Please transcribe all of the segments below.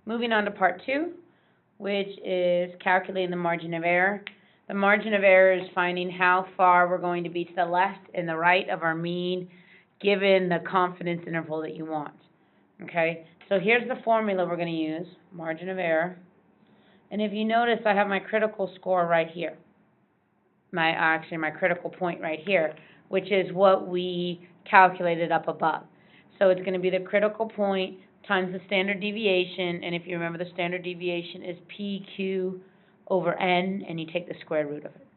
Moving on to part 2, which is calculating the margin of error. The margin of error is finding how far we're going to be to the left and the right of our mean given the confidence interval that you want. Okay, so here's the formula we're going to use, margin of error. And if you notice, I have my critical score right here. My critical point right here, which is what we calculated up above. So it's going to be the critical point times the standard deviation, and if you remember, the standard deviation is PQ over N, and you take the square root of it.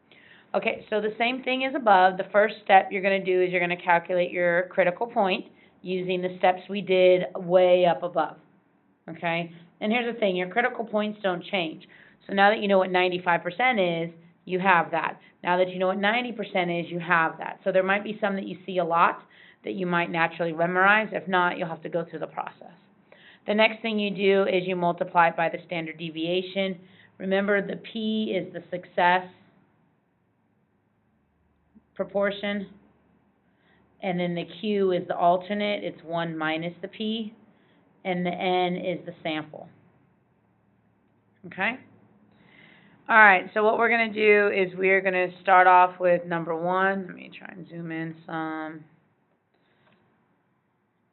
Okay, so the same thing as above. The first step you're going to do is you're going to calculate your critical point using the steps we did way up above. Okay, and here's the thing, your critical points don't change. So now that you know what 95% is, you have that. Now that you know what 90% is, you have that. So there might be some that you see a lot that you might naturally memorize. If not, you'll have to go through the process. The next thing you do is you multiply it by the standard deviation. Remember, the P is the success proportion, and then the Q is the alternate. It's 1 minus the P, and the N is the sample. Okay? All right, so what we're going to do is we're going to start off with number 1. Let me try and zoom in some.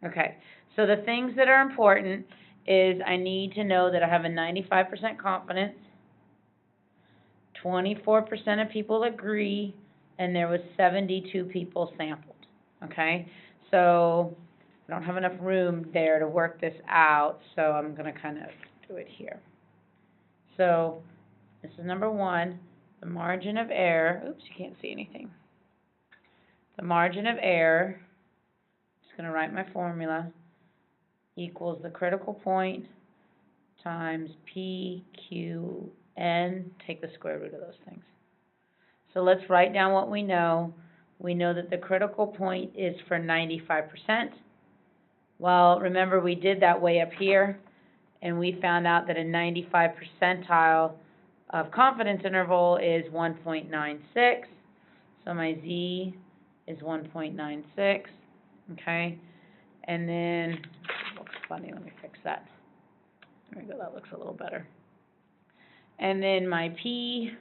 Okay, so the things that are important is I need to know that I have a 95% confidence, 24% of people agree, and there was 72 people sampled. Okay, so I don't have enough room there to work this out, so I'm going to kind of do it here. So this is number 1, the margin of error. Oops, you can't see anything. The margin of error, I'm just going to write my formula, equals the critical point times PQN, take the square root of those things. So let's write down what we know. We know that the critical point is for 95%. Well, remember we did that way up here, and we found out that a 95 percentile of confidence interval is 1.96. So my Z is 1.96, okay? And then, it looks funny, let me fix that. There we go, that looks a little better. And then my P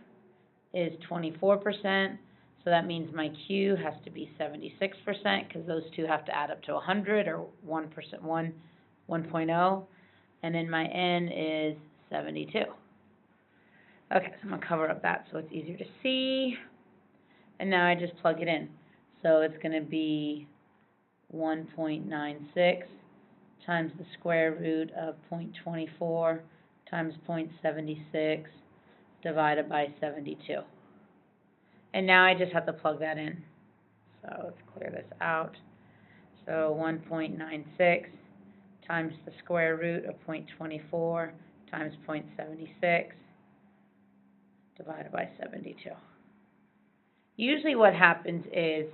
is 24%, so that means my Q has to be 76%, because those two have to add up to 100, or 1%, 1.0. And then my N is 72. Okay, so I'm going to cover up that so it's easier to see. And now I just plug it in. So it's going to be 1.96 times the square root of 0.24 times 0.76 divided by 72. And now I just have to plug that in. So let's clear this out. So 1.96 times the square root of 0.24 times 0.76 divided by 72. Usually what happens is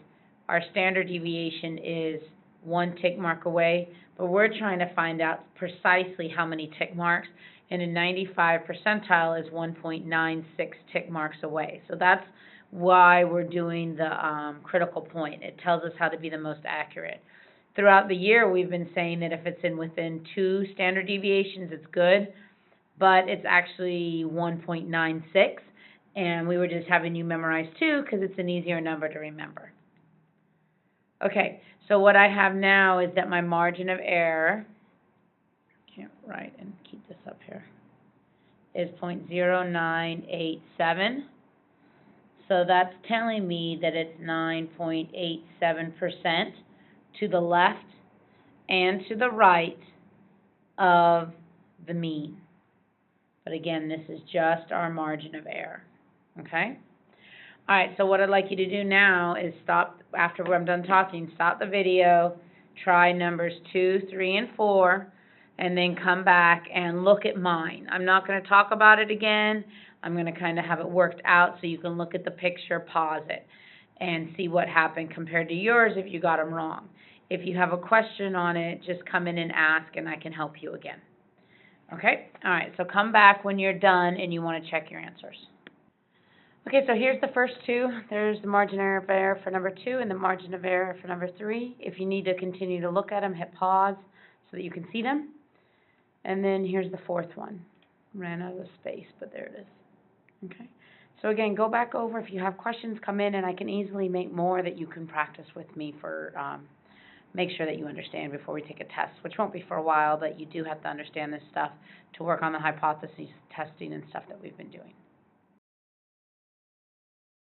our standard deviation is 1 tick mark away, but we're trying to find out precisely how many tick marks, and a 95 percentile is 1.96 tick marks away. So that's why we're doing the critical point. It tells us how to be the most accurate. Throughout the year, we've been saying that if it's within 2 standard deviations, it's good, but it's actually 1.96, and we were just having you memorize 2 because it's an easier number to remember. Okay, so what I have now is that my margin of error, can't write and keep this up here, is 0.0987. So that's telling me that it's 9.87% to the left and to the right of the mean. But again, this is just our margin of error. Okay? All right, so what I'd like you to do now is stop, after I'm done talking, stop the video, try numbers 2, 3, and 4, and then come back and look at mine. I'm not going to talk about it again. I'm going to kind of have it worked out so you can look at the picture, pause it, and see what happened compared to yours if you got them wrong. If you have a question on it, just come in and ask, and I can help you again. Okay? All right, so come back when you're done and you want to check your answers. Okay, so here's the first 2. There's the margin of error for number 2 and the margin of error for number 3. If you need to continue to look at them, hit pause so that you can see them. And then here's the fourth one. Ran out of space, but there it is. Okay. So again, go back over. If you have questions, come in, and I can easily make more that you can practice with me for, make sure that you understand before we take a test, which won't be for a while, but you do have to understand this stuff to work on the hypothesis testing and stuff that we've been doing.